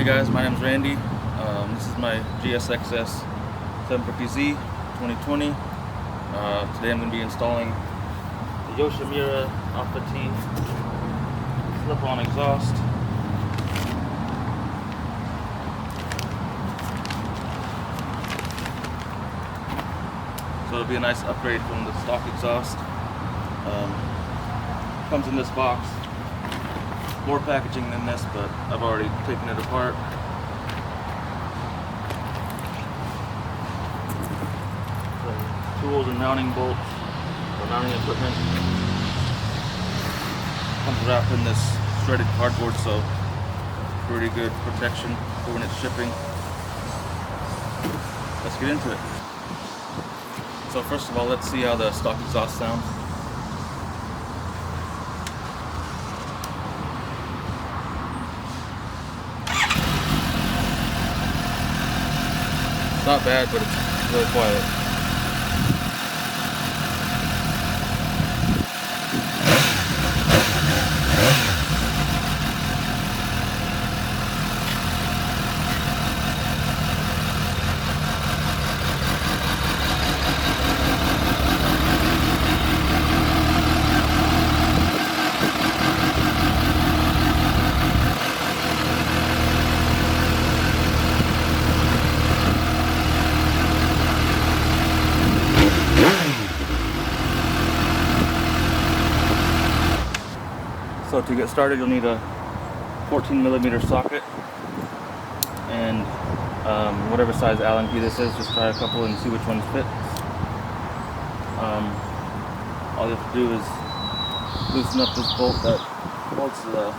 guys, my name is Randy. This is my GSX-S750Z 2020. Today I'm going to be installing the Yoshimura Alpha T slip-on exhaust. So it'll be a nice upgrade from the stock exhaust. Comes in this box. More packaging than this, but I've already taken it apart. So, tools and mounting bolts, or mounting equipment. Comes wrapped in this shredded cardboard, so pretty good protection for when it's shipping. Let's get into it. So first of all, let's see how the stock exhaust sounds. Not bad, but it's really quiet. So to get started, you'll need a 14mm socket and whatever size Allen key this is. Just try a couple and see which one fits. All you have to do is loosen up this bolt that holds the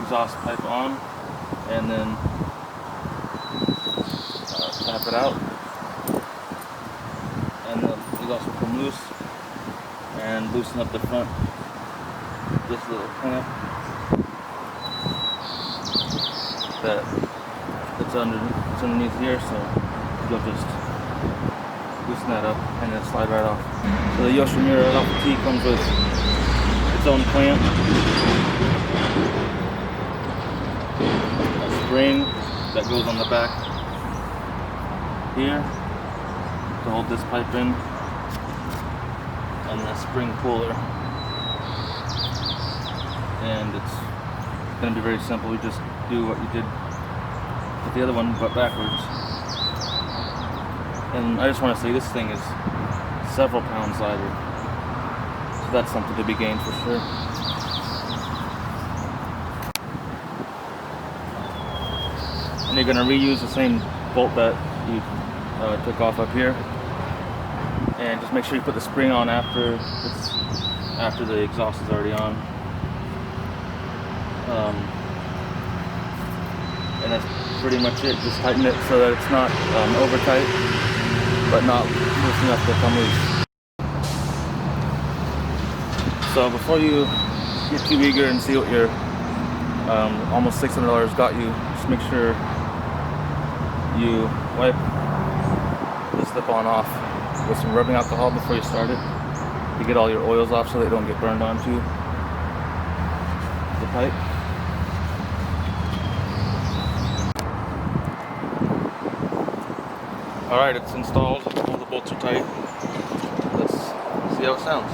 exhaust pipe on, and then tap it out, and the exhaust will come loose, and loosen up the front. This little clamp that's underneath here, so you'll just loosen that up and it'll slide right off. So the Yoshimura Alpha T comes with its own clamp, a spring that goes on the back here to hold this pipe in, and a spring puller. And it's going to be very simple. You just do what you did with the other one, but backwards. And I just want to say this thing is several pounds lighter, so that's something to be gained for sure. And you're going to reuse the same bolt that you took off up here, and just make sure you put the spring on after the exhaust is already on. And that's pretty much it. Just tighten it so that it's not over tight, but not loose enough to come loose. So before you get too eager and see what your almost $600 got you, just make sure you wipe the slip-on off with some rubbing alcohol before you start it, to get all your oils off so they don't get burned onto the pipe. Alright, it's installed. All the bolts are tight. Let's see how it sounds.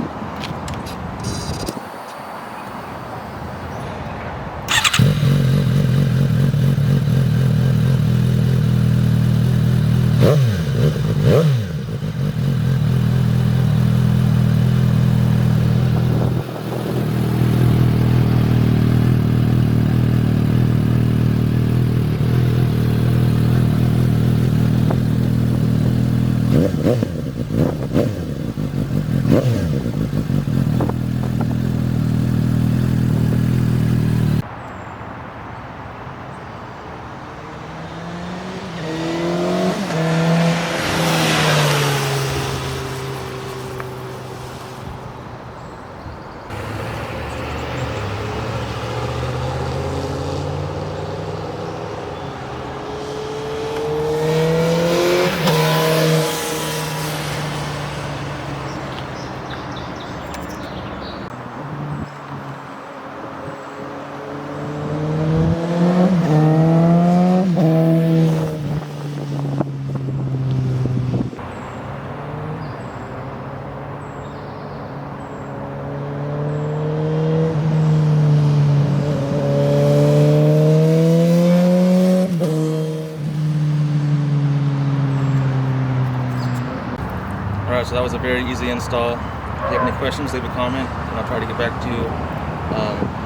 Alright, so that was a very easy install. If you have any questions, leave a comment and I'll try to get back to you.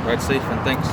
Ride safe and thanks.